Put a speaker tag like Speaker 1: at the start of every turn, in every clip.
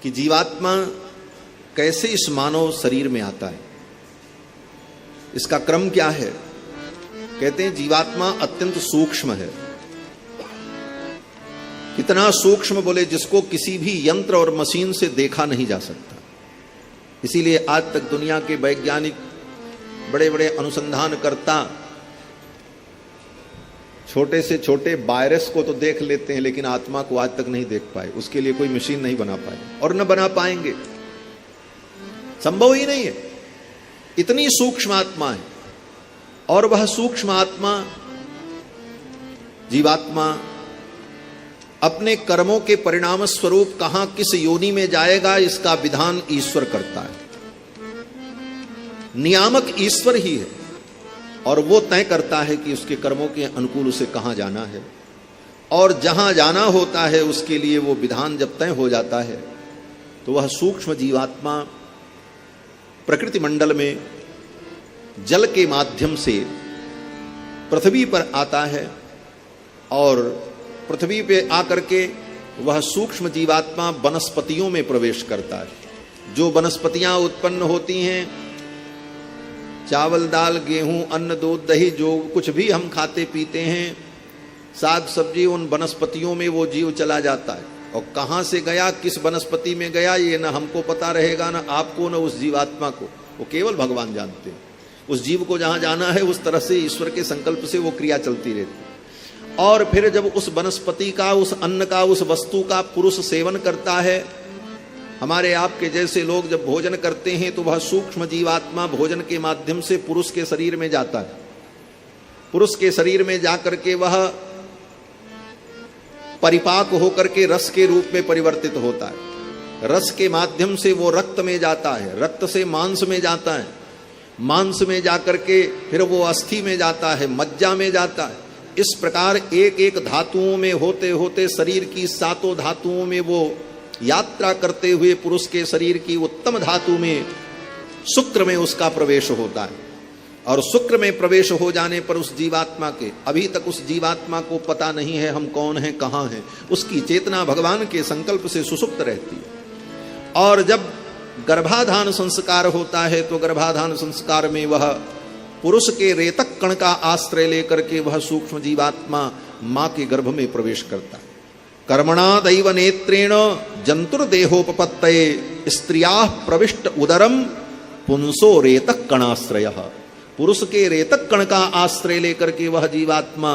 Speaker 1: कि जीवात्मा कैसे इस मानव शरीर में आता है, इसका क्रम क्या है। कहते हैं जीवात्मा अत्यंत सूक्ष्म है। कितना सूक्ष्म बोले, जिसको किसी भी यंत्र और मशीन से देखा नहीं जा सकता। इसीलिए आज तक दुनिया के वैज्ञानिक बड़े बड़े अनुसंधानकर्ता छोटे से छोटे वायरस को तो देख लेते हैं, लेकिन आत्मा को आज तक नहीं देख पाए। उसके लिए कोई मशीन नहीं बना पाए और न बना पाएंगे, संभव ही नहीं है। इतनी सूक्ष्म आत्मा है। और वह सूक्ष्म आत्मा जीवात्मा अपने कर्मों के परिणाम स्वरूप कहां किस योनि में जाएगा, इसका विधान ईश्वर करता है। नियामक ईश्वर ही है और वो तय करता है कि उसके कर्मों के अनुकूल उसे कहां जाना है। और जहां जाना होता है उसके लिए वो विधान जब तय हो जाता है तो वह सूक्ष्म जीवात्मा प्रकृति मंडल में जल के माध्यम से पृथ्वी पर आता है और पृथ्वी पे आकर के वह सूक्ष्म जीवात्मा वनस्पतियों में प्रवेश करता है। जो वनस्पतियां उत्पन्न होती हैं, चावल दाल गेहूं अन्न दूध दही जो कुछ भी हम खाते पीते हैं, साग सब्जी, उन वनस्पतियों में वो जीव चला जाता है। और कहां से गया, किस वनस्पति में गया, ये न हमको पता रहेगा, न आपको, न उस जीवात्मा को। वो केवल भगवान जानते हैं। उस जीव को जहां जाना है उस तरह से ईश्वर के संकल्प से वो क्रिया चलती रहती है। और फिर जब उस वनस्पति का, उस अन्न का, उस वस्तु का पुरुष सेवन करता है, हमारे आपके जैसे लोग जब भोजन करते हैं तो वह सूक्ष्म जीवात्मा भोजन के माध्यम से पुरुष के शरीर में जाता है। पुरुष के शरीर में जाकर के वह परिपाक होकर के रस के रूप में परिवर्तित होता है। रस के माध्यम से वो रक्त में जाता है, रक्त से मांस में जाता है, मांस में जाकर के फिर वो अस्थि में जाता है, मज्जा में जाता है। इस प्रकार एक एक धातुओं में होते होते शरीर की सातों धातुओं में वो यात्रा करते हुए पुरुष के शरीर की उत्तम धातु में, शुक्र में उसका प्रवेश होता है। और शुक्र में प्रवेश हो जाने पर उस जीवात्मा के, अभी तक उस जीवात्मा को पता नहीं है हम कौन हैं, कहां हैं, उसकी चेतना भगवान के संकल्प से सुसुप्त रहती है। और जब गर्भाधान संस्कार होता है तो गर्भाधान संस्कार में वह पुरुष के रेतक कण का आश्रय लेकर के वह सूक्ष्म जीवात्मा मां के गर्भ में प्रवेश करता है। कर्मणा दैव नेत्रेण जंतुर्देहोपपत्तये स्त्रियाः प्रविष्ट उदरम पुंसो रेतक कणाश्रयः। पुरुष के रेतक कण का आश्रय लेकर के वह जीवात्मा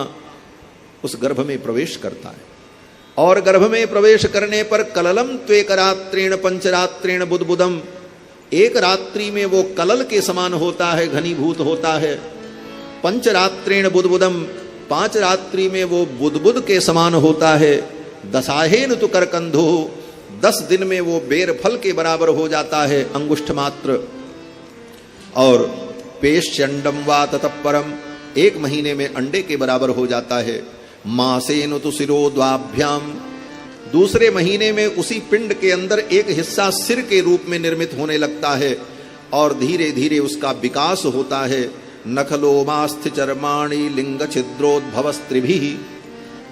Speaker 1: उस गर्भ में प्रवेश करता है। और गर्भ में प्रवेश करने पर कललम त्वेक रात्रेण पंचरात्रेण बुदबुदम, एक रात्रि में वो कलल के समान होता है, घनीभूत होता है। पंचरात्रेण बुदबुदम, 5 रात्रि में वो बुदबुद के समान होता है। दशाहेन तु करकंधो, 10 दिन में वो बेर फल के बराबर हो जाता है, अंगुष्ठ मात्र। और पेश्चंडम वा ततःपरम, 1 महीने में अंडे के बराबर हो जाता है। मासेन तु शिरोद्वाभ्याम, दूसरे महीने में उसी पिंड के अंदर एक हिस्सा सिर के रूप में निर्मित होने लगता है और धीरे धीरे उसका विकास होता है। नखलोमास्थ चर्माणि लिंग छिद्रोद्भव स्त्रिभिः,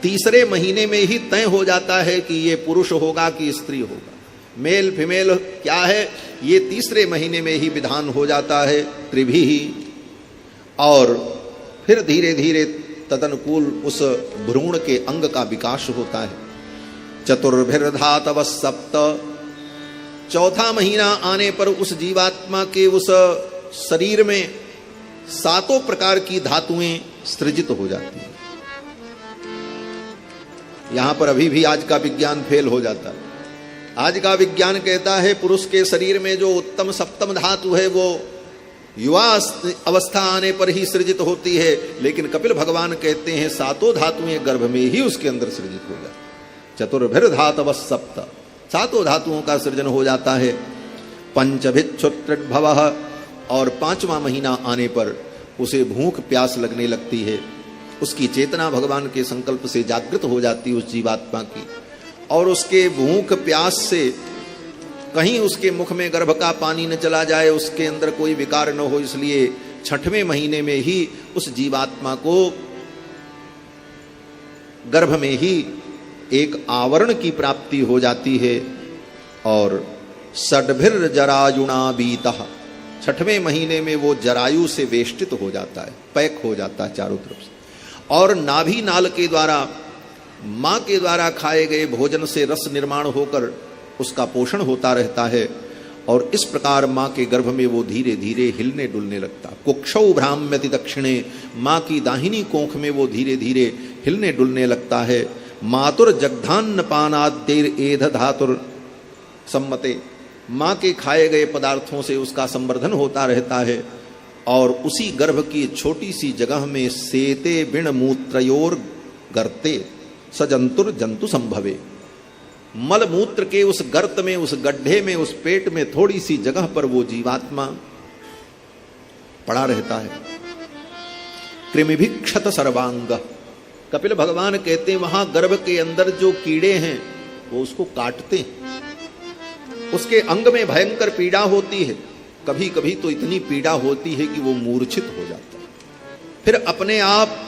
Speaker 1: तीसरे महीने में ही तय हो जाता है कि ये पुरुष होगा कि स्त्री होगा, मेल फीमेल क्या है, ये तीसरे महीने में ही विधान हो जाता है, त्रिभिः। और फिर धीरे धीरे तदनुकूल उस भ्रूण के अंग का विकास होता है। चतुर्भिर्धातव सप्त, 4था महीना आने पर उस जीवात्मा के उस शरीर में 7 प्रकार की धातुएं सृजित हो जाती हैं। यहां पर अभी भी आज का विज्ञान फेल हो जाता है। आज का विज्ञान कहता है पुरुष के शरीर में जो उत्तम सप्तम धातु है वो युवा अवस्था आने पर ही सृजित होती है, लेकिन कपिल भगवान कहते हैं 7 धातुएं गर्भ में ही उसके अंदर सृजित हो जाती। चतुर्भिर्धातव सप्त, 7 धातुओं का सृजन हो जाता है। पंचभिक्षुत्रिड्भवः, और 5वां महीना आने पर उसे भूख प्यास लगने लगती है। उसकी चेतना भगवान के संकल्प से जागृत हो जाती है उस जीवात्मा की, और उसके भूख प्यास से कहीं उसके मुख में गर्भ का पानी न चला जाए, उसके अंदर कोई विकार न हो, इसलिए 6वें महीने में ही उस जीवात्मा को गर्भ में ही एक आवरण की प्राप्ति हो जाती है। और षड्भिर जरायुणा बीतः, 6वें महीने में वो जरायु से वेष्टित हो जाता है, पैक हो जाता है चारों तरफ से, और नाभि नाल के द्वारा माँ के द्वारा खाए गए भोजन से रस निर्माण होकर उसका पोषण होता रहता है। और इस प्रकार माँ के गर्भ में वो धीरे धीरे हिलने डुलने लगता। कुक्षौ भ्राम्यति दक्षिणे, माँ की दाहिनी कोंख में वो धीरे धीरे हिलने डुलने लगता है। मातुर जगधान्न पानाद्यैर एध धातुर सम्मते, माँ के खाए गए पदार्थों से उसका संवर्धन होता रहता है। और उसी गर्भ की छोटी सी जगह में सेते बिण मूत्रयोर गर्ते सजंतुर जंतु संभवे, मल मूत्र के उस गर्त में, उस गड्ढे में, उस पेट में थोड़ी सी जगह पर वो जीवात्मा पड़ा रहता है। कृमिभिक्षत सर्वांग, कपिल भगवान कहते हैं वहां गर्भ के अंदर जो कीड़े हैं वो उसको काटते हैं, उसके अंग में भयंकर पीड़ा होती है। कभी कभी तो इतनी पीड़ा होती है कि वो मूर्छित हो जाता है। फिर अपने आप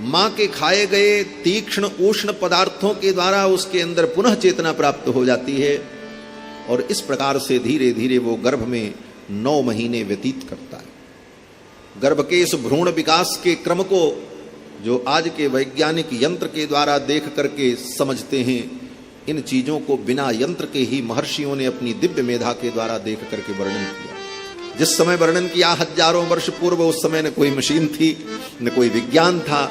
Speaker 1: मां के खाए गए तीक्ष्ण उष्ण पदार्थों के द्वारा उसके अंदर पुनः चेतना प्राप्त हो जाती है। और इस प्रकार से धीरे धीरे वो गर्भ में 9 महीने व्यतीत करता है। गर्भ के इस भ्रूण विकास के क्रम को जो आज के वैज्ञानिक यंत्र के द्वारा देख करके समझते हैं, इन चीजों को बिना यंत्र के ही महर्षियों ने अपनी दिव्य मेधा के द्वारा देख करके वर्णन किया। जिस समय वर्णन किया हजारों वर्ष पूर्व, उस समय न कोई मशीन थी, न कोई विज्ञान था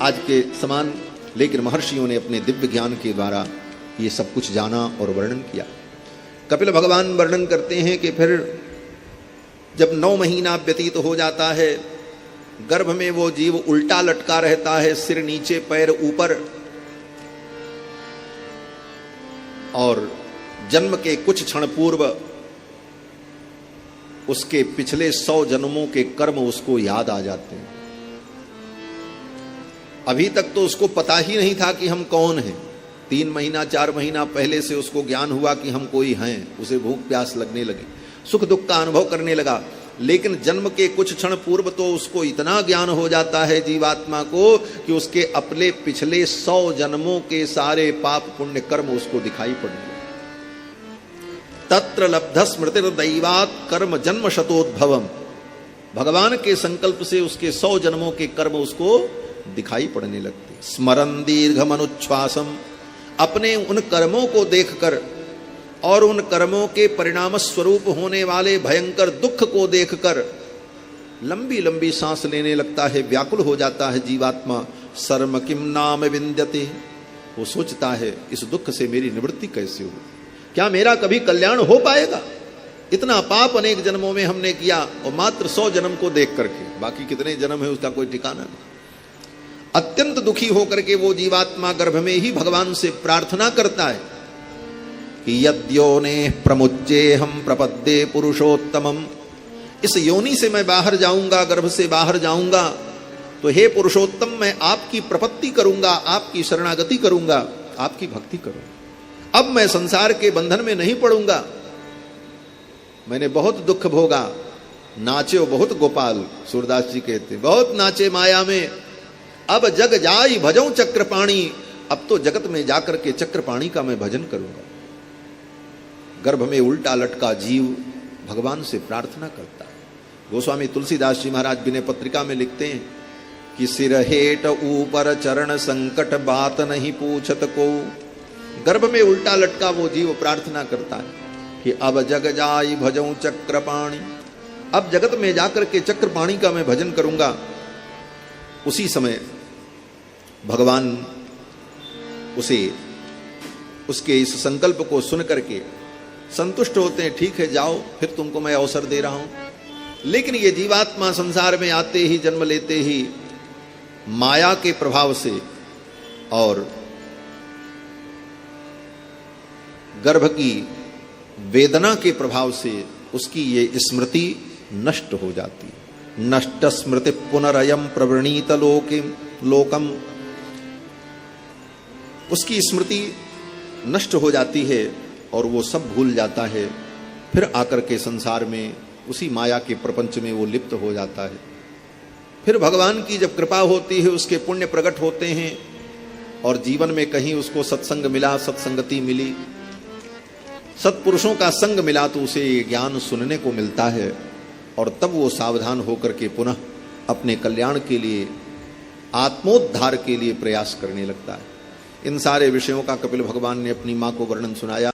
Speaker 1: आज के समान, लेकिन महर्षियों ने अपने दिव्य ज्ञान के द्वारा ये सब कुछ जाना और वर्णन किया। कपिल भगवान वर्णन करते हैं कि फिर जब 9 महीना व्यतीत हो जाता है, गर्भ में वो जीव उल्टा लटका रहता है, सिर नीचे पैर ऊपर, और जन्म के कुछ क्षण पूर्व उसके पिछले 100 जन्मों के कर्म उसको याद आ जाते हैं। अभी तक तो उसको पता ही नहीं था कि हम कौन हैं। 3 महीना 4 महीना पहले से उसको ज्ञान हुआ कि हम कोई हैं, उसे भूख प्यास लगने लगी, सुख दुख का अनुभव करने लगा। लेकिन जन्म के कुछ क्षण पूर्व तो उसको इतना ज्ञान हो जाता है जीवात्मा को कि उसके अपने पिछले 100 जन्मों के सारे पाप पुण्य कर्म उसको दिखाई पड़ने लगे। तत्र लब्ध स्मृतिर दैवात कर्म जन्म शतोद्भवम, भगवान के संकल्प से उसके 100 जन्मों के कर्म उसको दिखाई पड़ने लगते। स्मरन दीर्घम अनुच्छ्वासम, अपने उन कर्मों को देखकर और उन कर्मों के परिणाम स्वरूप होने वाले भयंकर दुख को देखकर लंबी लंबी सांस लेने लगता है, व्याकुल हो जाता है जीवात्मा। सर्म किम नाम विंद्यते, वो सोचता है इस दुख से मेरी निवृत्ति कैसे हो, क्या मेरा कभी कल्याण हो पाएगा। इतना पाप अनेक जन्मों में हमने किया और मात्र 100 जन्म को देख करके, बाकी कितने जन्म है उसका कोई ठिकाना नहीं। अत्यंत दुखी होकर के वो जीवात्मा गर्भ में ही भगवान से प्रार्थना करता है कि यद्योने प्रमुच्चे हम प्रपद्ये पुरुषोत्तमम, इस योनि से मैं बाहर जाऊंगा, गर्भ से बाहर जाऊंगा, तो हे पुरुषोत्तम मैं आपकी प्रपत्ति करूंगा, आपकी शरणागति करूंगा, आपकी भक्ति करूंगा। अब मैं संसार के बंधन में नहीं पड़ूंगा। मैंने बहुत दुख भोगा, नाचे बहुत गोपाल, सूरदास जी कहते बहुत नाचे माया में, अब जग जाई भजऊं चक्रपाणी, अब तो जगत में जाकर के चक्रपाणी का मैं भजन करूंगा। गर्भ में उल्टा लटका जीव भगवान से प्रार्थना करता है। गोस्वामी तुलसीदास जी महाराज विनय पत्रिका में लिखते हैं कि सिर हेट ऊपर चरण संकट बात नहीं पूछत को, गर्भ में उल्टा लटका वो जीव प्रार्थना करता है कि अब जग जाई भजऊं चक्रपाणी, अब जगत में जाकर के चक्रपाणी का मैं भजन करूंगा। उसी समय भगवान उसे उसके इस संकल्प को सुन करके संतुष्ट होते हैं, ठीक है जाओ, फिर तुमको मैं अवसर दे रहा हूं। लेकिन ये जीवात्मा संसार में आते ही, जन्म लेते ही माया के प्रभाव से और गर्भ की वेदना के प्रभाव से उसकी ये स्मृति नष्ट हो जाती है। नष्ट स्मृति पुनरयम प्रवृणीत लोकम, उसकी स्मृति नष्ट हो जाती है और वो सब भूल जाता है। फिर आकर के संसार में उसी माया के प्रपंच में वो लिप्त हो जाता है। फिर भगवान की जब कृपा होती है, उसके पुण्य प्रकट होते हैं और जीवन में कहीं उसको सत्संग मिला, सत्संगति मिली, सत्पुरुषों का संग मिला तो उसे ये ज्ञान सुनने को मिलता है और तब वो सावधान होकर के पुनः अपने कल्याण के लिए, आत्मोद्धार के लिए प्रयास करने लगता है। इन सारे विषयों का कपिल भगवान ने अपनी मां को वर्णन सुनाया।